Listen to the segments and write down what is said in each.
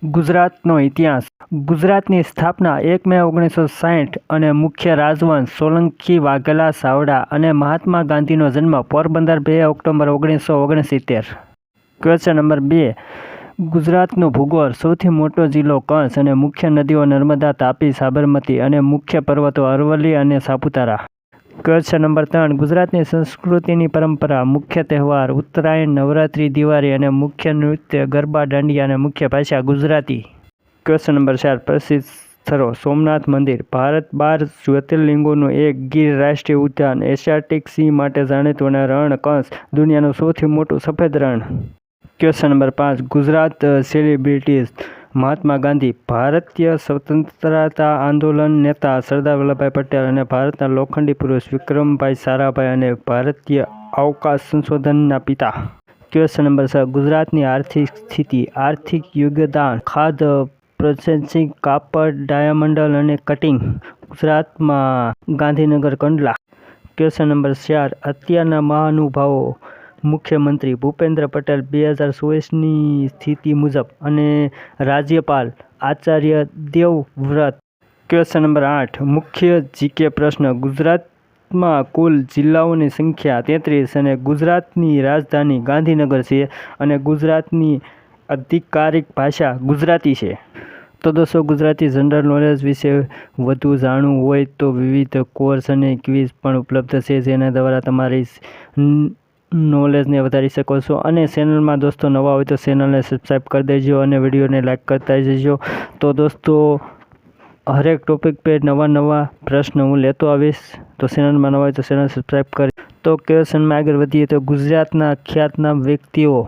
ગુજરાતનો ઇતિહાસ. ગુજરાતની સ્થાપના 1 મે 1960 અને મુખ્ય રાજવંશ સોલંકી વાઘેલા ચાવડા અને મહાત્મા ગાંધીનો જન્મ પોરબંદર 2 ઓક્ટોબર 1969. Question number 2. ગુજરાતનો ભૂગોળ. સૌથી મોટો જિલ્લો કચ્છ અને મુખ્ય નદીઓ નર્મદા, તાપી, સાબરમતી અને મુખ્ય પર્વતો અરવલ્લી અને સાપુતારા. Question number 3. ગુજરાતની સંસ્કૃતિની પરંપરા. મુખ્ય તહેવાર ઉત્તરાયણ, નવરાત્રિ, દિવાળી અને મુખ્ય નૃત્ય ગરબા, દાંડિયા અને મુખ્ય ભાષા ગુજરાતી. Question number 4. પ્રસિદ્ધ સ્થળો. સોમનાથ મંદિર, ભારત 12 જ્યોતિર્લિંગોનું એક, ગીર રાષ્ટ્રીય ઉદ્યાન, એશિયાટિક સિંહ માટે જાણીતું અને રણ કંસ, દુનિયાનું સૌથી મોટું સફેદ રણ. Question number 5. Gujarat celebrities. Mahatma Gandhi, ભારતીય સ્વતંત્રતા આંદોલન નેતા સરદાર વલ્લભભાઈ પટેલ અને ભારતના લોખંડી પુરુષ વિક્રમભાઈ સારાભાઈ અને ભારતીય અવકાશ સંશોધનના પિતા. Question number 6. ગુજરાતની આર્થિક સ્થિતિ. આર્થિક યોગદાન ખાદ્ય, પ્રોસેસિંગ, કાપડ, ડાયમંડ અને કટિંગ. ગુજરાતમાં ગાંધીનગર, કંડલા. Question number 4. અત્યારના મહાનુભાવો. મુખ્યમંત્રી ભૂપેન્દ્ર પટેલ 2024ની સ્થિતિ મુજબ અને રાજ્યપાલ આચાર્ય દેવવ્રત. Question number 8. મુખ્ય જીકે પ્રશ્ન. ગુજરાતમાં કુલ જિલ્લાઓની સંખ્યા 33 અને ગુજરાતની રાજધાની ગાંધીનગર છે અને ગુજરાતની આધિકારિક ભાષા ગુજરાતી છે. તો દોસ્તો, ગુજરાતી જનરલ નોલેજ વિશે વધુ જાણવું હોય તો વિવિધ કોર્સ અને ક્વિઝ પણ ઉપલબ્ધ છે, જેના દ્વારા તમારી નોલેજને વધારી શકો છો. અને ચેનલમાં દોસ્તો નવા હોય તો ચેનલને સબસ્ક્રાઈબ કરી દેજો અને વિડીયોને લાઈક કરતા જજો. તો દોસ્તો, હરેક ટોપિક પર નવા પ્રશ્ન હું લેતો આવીશ, તો ચેનલમાં નવા હોય તો ચેનલ સબસ્ક્રાઈબ કરી. તો ક્વેશ્ચનમાં આગળ વધીએ તો ગુજરાતના ખ્યાતનામ વ્યક્તિઓ.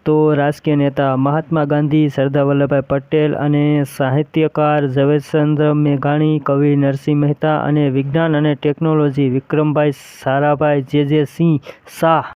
તો રાજકીય નેતા મહાત્મા ગાંધી, સરદાર વલ્લભભાઈ પટેલ અને સાહિત્યકાર ઝવેરચંદ્ર મેઘાણી, કવિ નરસિંહ મહેતા અને વિજ્ઞાન અને ટેકનોલોજી વિક્રમભાઈ સારાભાઈ, જે સિંહ શાહ.